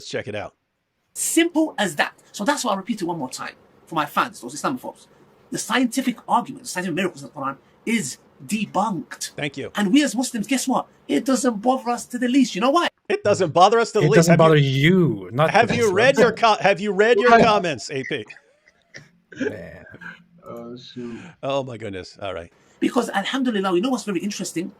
Let's check it out. Simple as that. So that's why I'll repeat it one more time for my fans, those Islamophobes. The scientific argument, the scientific miracles of the Quran is debunked. Thank you. And we as Muslims, guess what? It doesn't bother us to the least. You know why? It doesn't bother us to the least. It doesn't bother you. Not have you read your Have you read your comments, AP? Man. Oh shoot. Oh my goodness. All right. Because alhamdulillah, you know what's very interesting?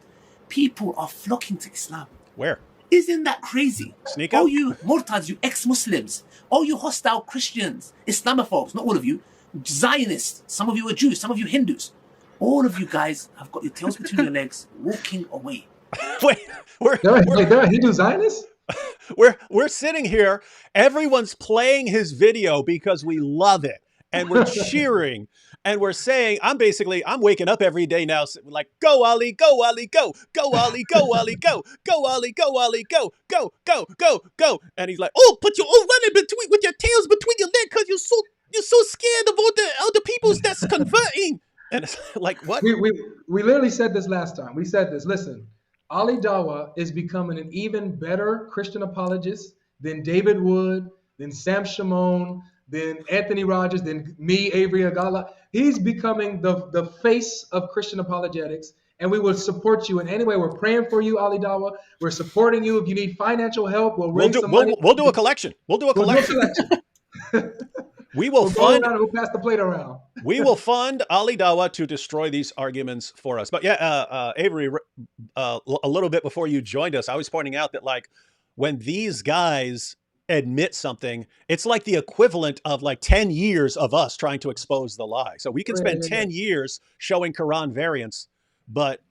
People are flocking to Islam. Where? Isn't that crazy? Sneak out? All you Murtads, you ex-Muslims, all you hostile Christians, Islamophobes, not all of you, Zionists, some of you are Jews, some of you Hindus, all of you guys have got your tails between your legs, walking away. Wait, there are Hindu Zionists? We're sitting here, everyone's playing his video because we love it. And we're cheering and we're saying, I'm waking up every day now like, go Ali, go Ali, go, go Ali, go Ali, go, go Ali, go Ali, go, go, go, go, go. And he's like, oh, put your running between with your tails between your legs because you're so scared of all the other peoples that's converting. And it's like, what? We literally said this last time. We said this. Listen, Ali Dawah is becoming an even better Christian apologist than David Wood, than Sam Shimon, then Anthony Rogers, then me, Avery Agala. He's becoming the face of Christian apologetics, and we will support you in any way. We're praying for you, Ali Dawah. We're supporting you. If you need financial help, we'll raise some money. We'll do a collection. We'll do a collection. We will fund. We'll pass the plate around. We will fund Ali Dawah to destroy these arguments for us. But yeah, Avery, a little bit before you joined us, I was pointing out that like when these guys admit something, it's like the equivalent of like 10 years of us trying to expose the lie. So we can spend 10 years showing Quran variants, but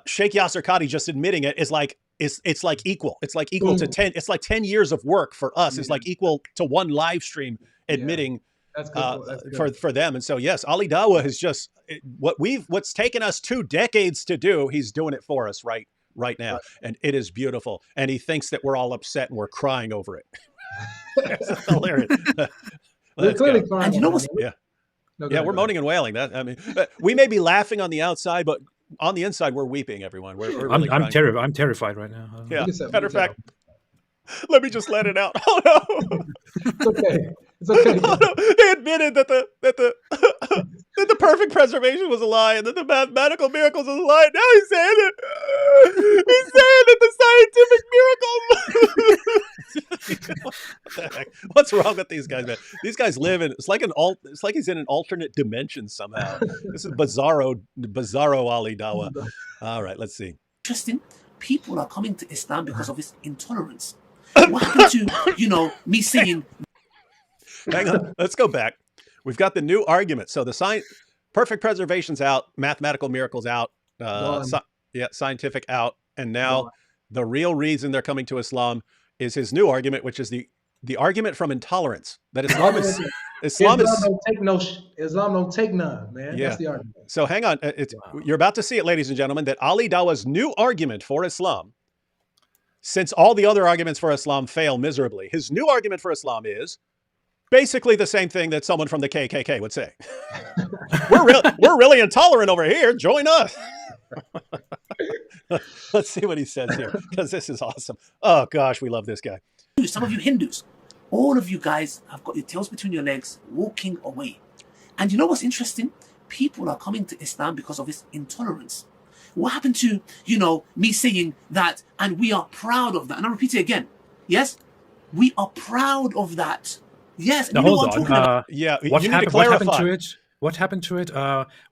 Sheikh Yasser Qadhi just admitting it is like it's like equal. It's like equal to 10. It's like 10 years of work for us. It's like equal to one live stream admitting That's good. for them. And so yes, Ali Dawah is just what's taken us 2 decades to do. He's doing it for us right now. Right. And it is beautiful. And he thinks that we're all upset and we're crying over it. It's hilarious. We're clearly crying. And you know what's... Yeah. We're moaning and wailing. We may be laughing on the outside, but on the inside, we're weeping, everyone. We're really I'm terrified right now. Yeah. Matter of fact, let me just let it out. Oh no. It's okay. It's okay. Oh, no. They admitted that the perfect preservation was a lie and that the mathematical miracles was a lie. Now he's saying that the scientific miracle. What the heck? What's wrong with these guys, man? These guys live in it's like he's in an alternate dimension somehow. This is bizarro Ali Dawah. All right, let's see. Interesting. People are coming to Islam because of its intolerance. What happened to, me saying... Hang on, let's go back. We've got the new argument. So the perfect preservation's out, mathematical miracles out, scientific out, and now the real reason they're coming to Islam is his new argument, which is the argument from intolerance. That Islam don't take none, man. Yeah. That's the argument. So hang on, you're about to see it, ladies and gentlemen, that Ali Dawah's new argument for Islam, since all the other arguments for Islam fail miserably, his new argument for Islam is basically the same thing that someone from the KKK would say. We're really intolerant over here. Join us. Let's see what he says here, because this is awesome. Oh gosh, we love this guy. Some of you Hindus, all of you guys have got your tails between your legs, walking away. And you know what's interesting? People are coming to Islam because of its intolerance. What happened to, me saying that, and we are proud of that. And I'll repeat it again. Yes, we are proud of that. Yes. Now, hold on. What happened to it? What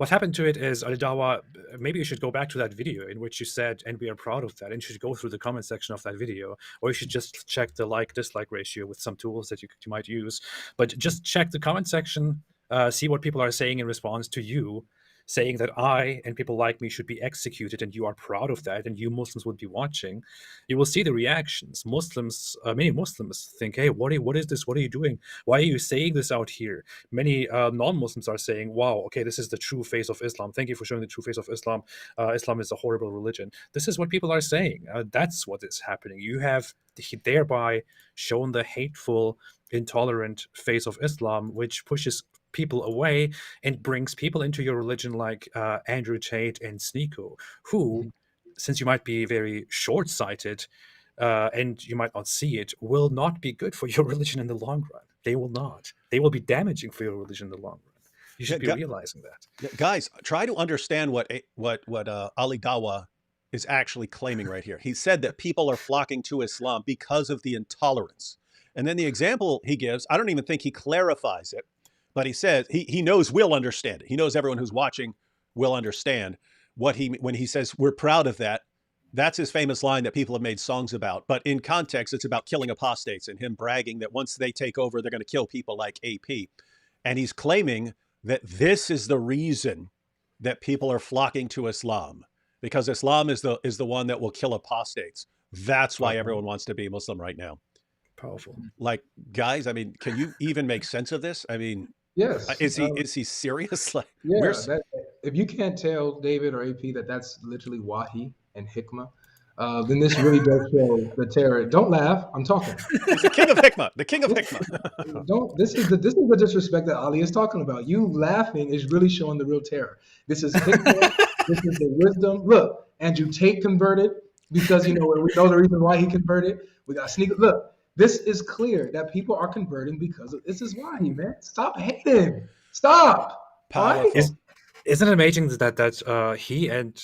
happened to it is, Ali Dawah, maybe you should go back to that video in which you said, and we are proud of that, and you should go through the comment section of that video, or you should just check the like-dislike ratio with some tools that you might use. But just check the comment section, see what people are saying in response to you, saying that I and people like me should be executed, and you are proud of that, and you Muslims would be watching. You will see the reactions. Many Muslims think, hey, what is this? What are you doing? Why are you saying this out here? Many non-Muslims are saying, wow, okay, this is the true face of Islam. Thank you for showing the true face of Islam. Islam is a horrible religion. This is what people are saying. That's what is happening. You have thereby shown the hateful, intolerant face of Islam, which pushes people away and brings people into your religion like Andrew Tate and Sneeko, who, since you might be very short-sighted, and you might not see it, will not be good for your religion in the long run. They will not. They will be damaging for your religion in the long run. You should be realizing that. Guys, try to understand what Ali Dawah is actually claiming right here. He said that people are flocking to Islam because of the intolerance. And then the example he gives, I don't even think he clarifies it, but he says he knows we'll understand it. He knows everyone who's watching will understand when he says we're proud of that. That's his famous line that people have made songs about. But in context, it's about killing apostates and him bragging that once they take over, they're going to kill people like AP. And he's claiming that this is the reason that people are flocking to Islam, because Islam is the one that will kill apostates. That's why everyone wants to be Muslim right now. Powerful. Like, guys, I mean, can you even make sense of this? I mean, yes. Is he serious? Like, yeah. If you can't tell David or AP that that's literally Wahi and Hikmah, then this really does show the terror. Don't laugh. I'm talking. He's the king of Hikmah. The king of Hikmah. This is the disrespect that Ali is talking about. You laughing is really showing the real terror. This is Hikmah. This is the wisdom. Look, Andrew Tate converted because we know the reason why he converted. We got sneak. Look, this is clear that people are converting because of this is Wahi, man. Stop hating. Stop. Powerful. Right? Isn't it amazing that he and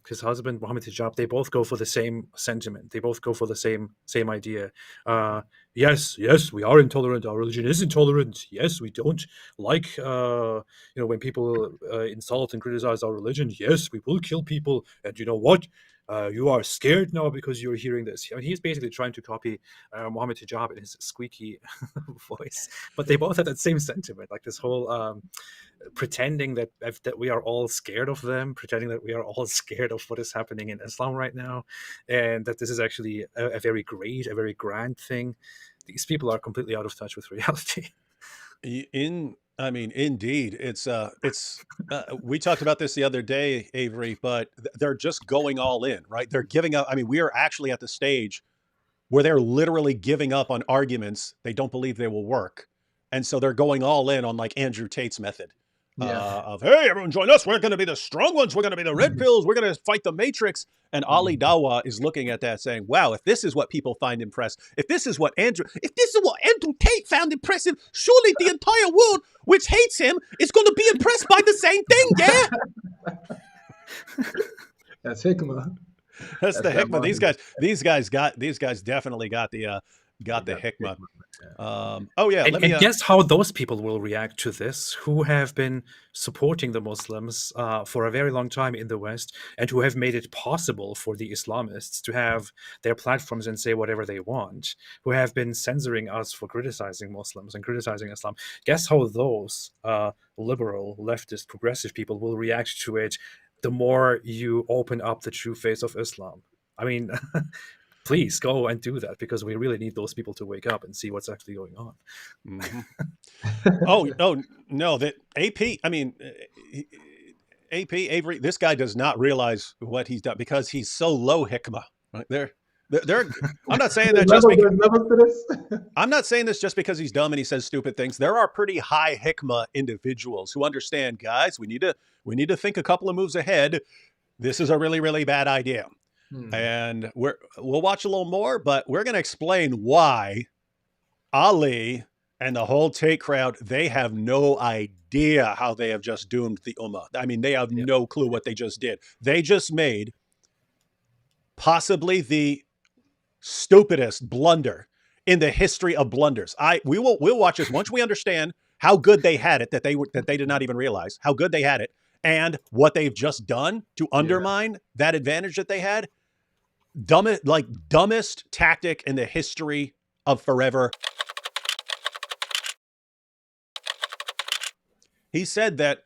his husband Mohammed Hijab, they both go for the same sentiment. They both go for the same idea. Yes, we are intolerant. Our religion is intolerant. Yes, we don't like when people insult and criticize our religion. Yes, we will kill people. And you know what? You are scared now because you're hearing this. I mean, he's basically trying to copy Mohammed Hijab in his squeaky voice. But they both have that same sentiment, like this whole pretending that we are all scared of them, pretending that we are all scared of what is happening in Islam right now, and that this is actually a very great, a very grand thing. These people are completely out of touch with reality. Indeed, it's we talked about this the other day, Avery, but they're just going all in, right? They're giving up. I mean, we are actually at the stage where they're literally giving up on arguments they don't believe they will work. And so they're going all in on like Andrew Tate's method of, hey, everyone join us. We're going to be the strong ones. We're going to be the red pills. We're going to fight the matrix. And Ali Dawah is looking at that saying, wow, if this is what people find impressive, if this is what Andrew Tate found impressive, surely the entire world, which hates him, is going to be impressed by the same thing, yeah? That's Hikmah. That's the Hikmah. These guys definitely got the Hikmah. And guess how those people will react to this, who have been supporting the Muslims for a very long time in the West, and who have made it possible for the Islamists to have their platforms and say whatever they want, who have been censoring us for criticizing Muslims and criticizing Islam. Guess how those liberal, leftist, progressive people will react to it the more you open up the true face of Islam. I mean, please go and do that, because we really need those people to wake up and see what's actually going on. Mm-hmm. No, that AP, Avery, this guy does not realize what he's done because he's so low Hikmah. Right? I'm not saying that just because I'm not saying this just because he's dumb and he says stupid things. There are pretty high Hikmah individuals who understand, guys, we need to think a couple of moves ahead. This is a really, really bad idea. And we'll watch a little more, but we're going to explain why Ali and the whole Tate crowd, they have no idea how they have just doomed the Ummah. I mean, they have no clue what they just did. They just made possibly the stupidest blunder in the history of blunders. We'll watch this once we understand how good they had it, that they did not even realize how good they had it, and what they've just done to undermine that advantage that they had. Dumbest tactic in the history of forever. He said that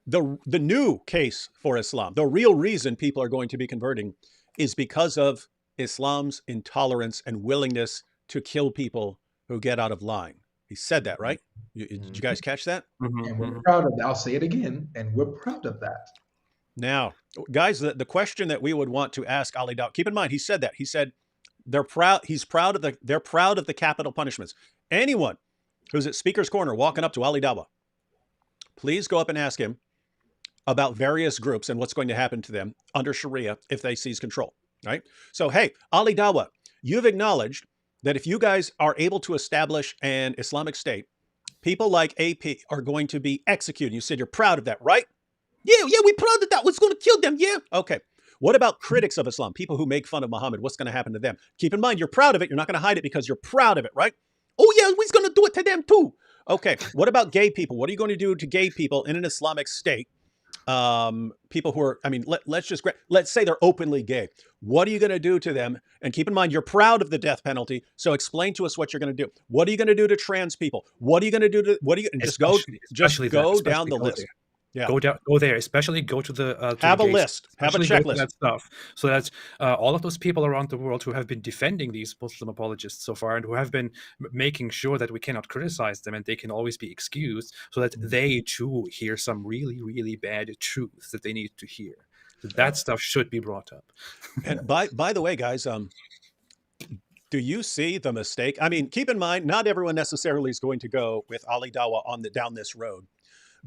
the new case for Islam, the real reason people are going to be converting, is because of Islam's intolerance and willingness to kill people who get out of line. He said that, right? Did you guys catch that? And we're proud of that. I'll say it again, and we're proud of that. Now, guys, the question that we would want to ask Ali Dawah, keep in mind, he said that. He said they're proud of the capital punishments. Anyone who's at Speaker's Corner walking up to Ali Dawah, please go up and ask him about various groups and what's going to happen to them under Sharia if they seize control, right? So, hey, Ali Dawah, you've acknowledged that if you guys are able to establish an Islamic State, people like AP are going to be executed. You said you're proud of that, right? Yeah, we're proud that that was going to kill them. Yeah. Okay. What about critics of Islam, people who make fun of Muhammad? What's going to happen to them? Keep in mind, you're proud of it. You're not going to hide it because you're proud of it, right? Oh, yeah, we're going to do it to them too. Okay. What about gay people? What are you going to do to gay people in an Islamic state? People who are, I mean, let's say they're openly gay. What are you going to do to them? And keep in mind, you're proud of the death penalty. So explain to us what you're going to do. What are you going to do to trans people? What are you going to do to, what are you, just go down the list. Yeah. Go there, especially go to the have a list, have a checklist, that stuff, so that all of those people around the world who have been defending these Muslim apologists so far and who have been making sure that we cannot criticize them and they can always be excused, so that they too hear some really, really bad truths that they need to hear. That stuff should be brought up. And by the way, guys, do you see the mistake? I mean, keep in mind, not everyone necessarily is going to go with Ali Dawah down this road.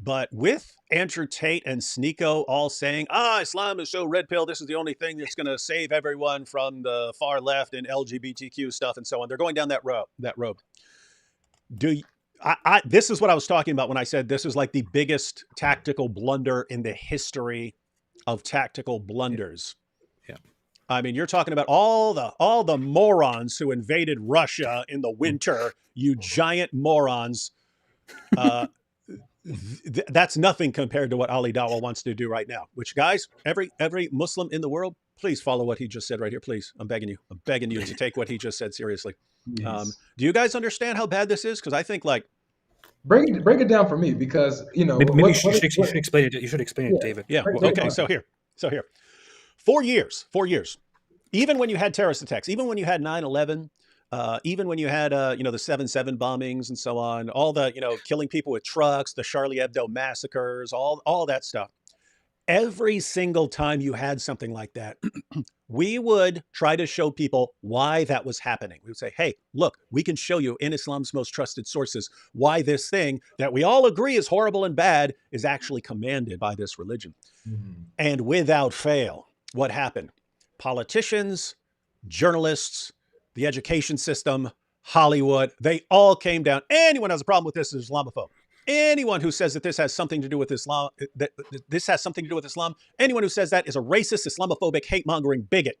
But with Andrew Tate and Sneeko all saying, Islam is so red pill, this is the only thing that's going to save everyone from the far left and LGBTQ stuff and so on. They're going down that road. This is what I was talking about when I said this is like the biggest tactical blunder in the history of tactical blunders. Yeah. I mean, you're talking about all the morons who invaded Russia in the winter, you giant morons. That's nothing compared to what Ali Dawah wants to do right now, which, guys, every Muslim in the world, please follow what he just said right here. Please. I'm begging you to take what he just said seriously. Yes. Do you guys understand how bad this is? Because I think break it down for me, because maybe you should explain it. You should explain it, David. Yeah. Okay. So here, 4 years, even when you had terrorist attacks, even when you had 9/11, even when you had, the 7/7 bombings and so on, all the, killing people with trucks, the Charlie Hebdo massacres, all that stuff. Every single time you had something like that, we would try to show people why that was happening. We would say, hey, look, we can show you in Islam's most trusted sources why this thing that we all agree is horrible and bad is actually commanded by this religion. Mm-hmm. And without fail, what happened? Politicians, journalists, the education system, Hollywood, they all came down. Anyone who has a problem with this is Islamophobe. Anyone who says that this has something to do with Islam, anyone who says that is a racist, Islamophobic, hate-mongering bigot.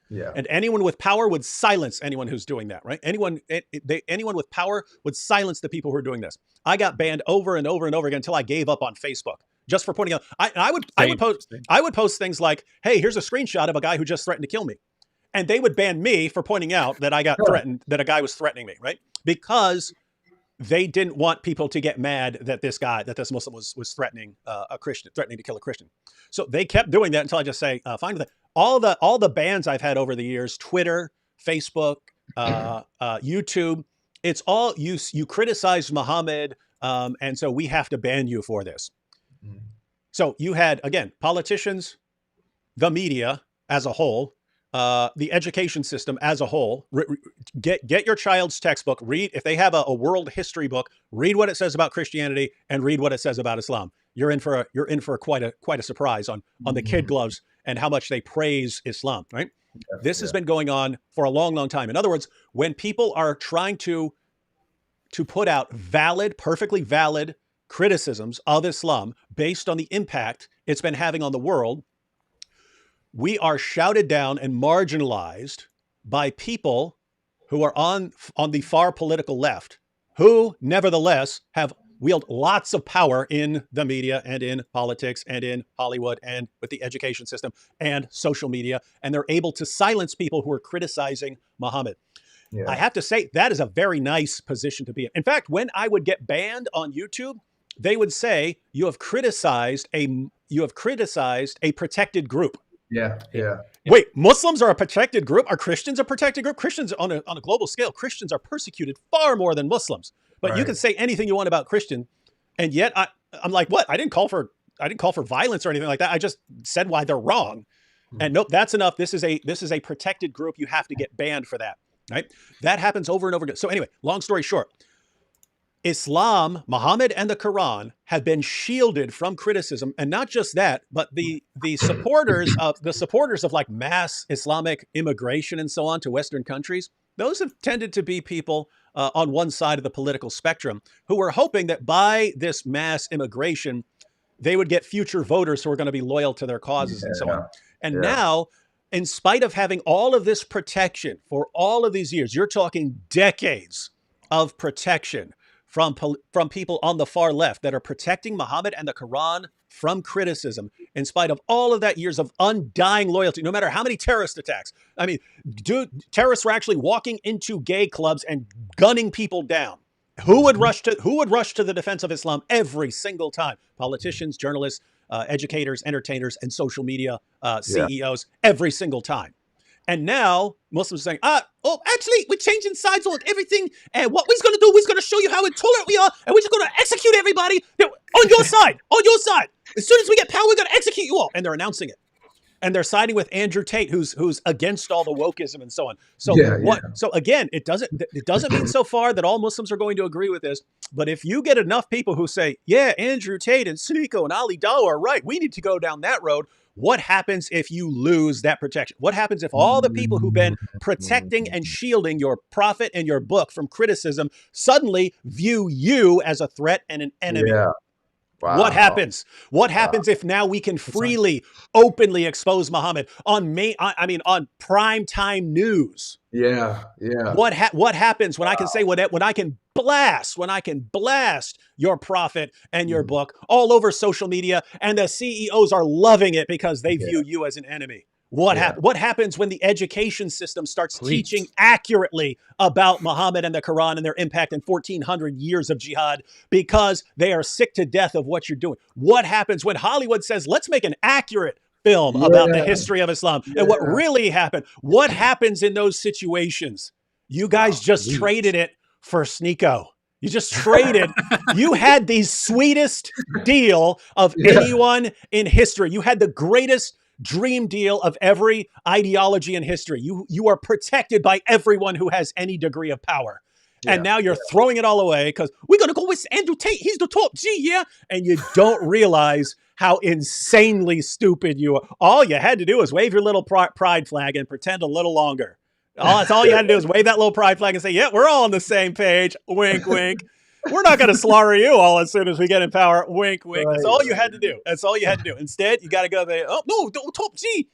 Yeah. And anyone with power would silence anyone who's doing that, right? Anyone with power would silence the people who are doing this. I got banned over and over and over again until I gave up on Facebook just for pointing out. I would post things like, hey, here's a screenshot of a guy who just threatened to kill me. And they would ban me for pointing out that I got threatened, that a guy was threatening me, right? Because they didn't want people to get mad that this Muslim was threatening a Christian, threatening to kill a Christian. So they kept doing that until I just say, fine with it. All the bans I've had over the years, Twitter, Facebook, YouTube, it's all you criticized Muhammad, and so we have to ban you for this. Mm. So you had, again, politicians, the media as a whole, the education system as a whole. Get your child's textbook, read, if they have a world history book, read what it says about Christianity and read what it says about Islam. You're in for quite a surprise on the kid gloves and how much they praise Islam, right? Yeah, this has been going on for a long, long time. In other words, when people are trying to put out perfectly valid criticisms of Islam based on the impact it's been having on the world, we are shouted down and marginalized by people who are on the far political left, who nevertheless wield lots of power in the media and in politics and in Hollywood and with the education system and social media. And they're able to silence people who are criticizing Muhammad. Yeah. I have to say, that is a very nice position to be in. In fact, when I would get banned on YouTube, they would say, you have criticized a protected group. Yeah. Wait, Muslims are a protected group? Are Christians a protected group? Christians on a global scale, Christians are persecuted far more than Muslims. But you can say anything you want about Christian, and yet I'm like, what? I didn't call for violence or anything like that. I just said why they're wrong. And nope, that's enough. This is a protected group. You have to get banned for that. Right? That happens over and over again. So anyway, long story short, Islam, Muhammad, and the Quran have been shielded from criticism, and not just that, but the supporters of like mass Islamic immigration and so on to Western countries. Those have tended to be people on one side of the political spectrum who were hoping that by this mass immigration, they would get future voters who are going to be loyal to their causes and so on. And now, in spite of having all of this protection for all of these years, you're talking decades of protection from people on the far left that are protecting Muhammad and the Quran from criticism, in spite of all of that years of undying loyalty, no matter how many terrorist attacks. I mean, terrorists were actually walking into gay clubs and gunning people down. Who would rush to the defense of Islam every single time? Politicians, journalists, educators, entertainers, and social media CEOs every single time. And now Muslims are saying, actually, we're changing sides on everything. And what we're going to do, we're going to show you how intolerant we are. And we're just going to execute everybody on your side, on your side. As soon as we get power, we're going to execute you all. And they're announcing it. And they're siding with Andrew Tate, who's against all the wokeism and so on. So So again, it doesn't mean so far that all Muslims are going to agree with this. But if you get enough people who say, yeah, Andrew Tate and Sneeko and Ali Dawah are right, we need to go down that road. What happens if you lose that protection? What happens if all the people who've been protecting and shielding your prophet and your book from criticism suddenly view you as a threat and an enemy? Yeah. Wow. What happens? What happens if now we can freely, openly expose Muhammad on on prime time news? Yeah. What happens when I can say when I can blast your prophet and your book all over social media, and the CEOs are loving it because they view you as an enemy? What happens when the education system starts teaching accurately about Muhammad and the Quran and their impact in 1,400 years of jihad because they are sick to death of what you're doing? What happens when Hollywood says, let's make an accurate film about the history of Islam and what really happened? What happens in those situations? You guys just traded it for Sneeko. You just traded. You had the sweetest deal of anyone in history. You had the greatest dream deal of every ideology in history. You are protected by everyone who has any degree of power. And now you're throwing it all away because we're going to go with Andrew Tate. He's the top G, yeah? And you don't realize how insanely stupid you are. All you had to do was wave your little pride flag and pretend a little longer. That's all you had to do is wave that little pride flag and say, yeah, we're all on the same page. Wink, wink. We're not going to slaughter you all as soon as we get in power. Wink, wink. That's all you had to do. That's all you had to do. Instead, you got to go there. Oh, no, don't top G.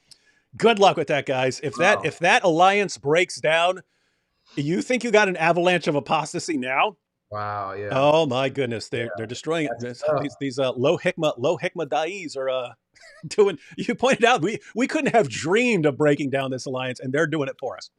Good luck with that, guys. If that alliance breaks down, you think you got an avalanche of apostasy now? Wow, yeah. Oh my goodness, they're destroying it. These low hikmah da'is are doing. You pointed out we couldn't have dreamed of breaking down this alliance, and they're doing it for us.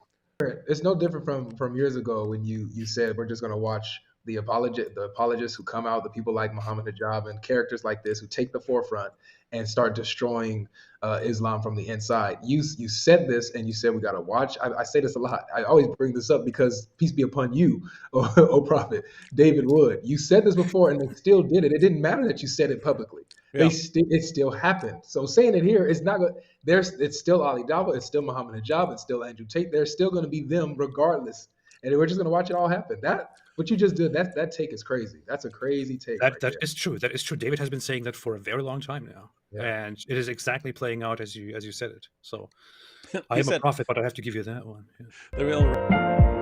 It's no different from years ago when you said we're just going to watch the apologists who come out, the people like Muhammad Hijab and characters like this who take the forefront and start destroying Islam from the inside. You said this, and you said we got to watch. I say this a lot. I always bring this up because peace be upon you, O Prophet David Wood. You said this before, and they still did it. It didn't matter that you said it publicly. Yeah. It still happened. So saying it here is not good. It's still Ali Dawah, it's still Muhammad Hijab, it's still Andrew Tate. There's still going to be them regardless, and we're just going to watch it all happen. What you just did, that take is crazy. That's a crazy take. That is true. That is true. David has been saying that for a very long time now, and it is exactly playing out as you said it. So I am a prophet, but I have to give you that one. Yeah. The real.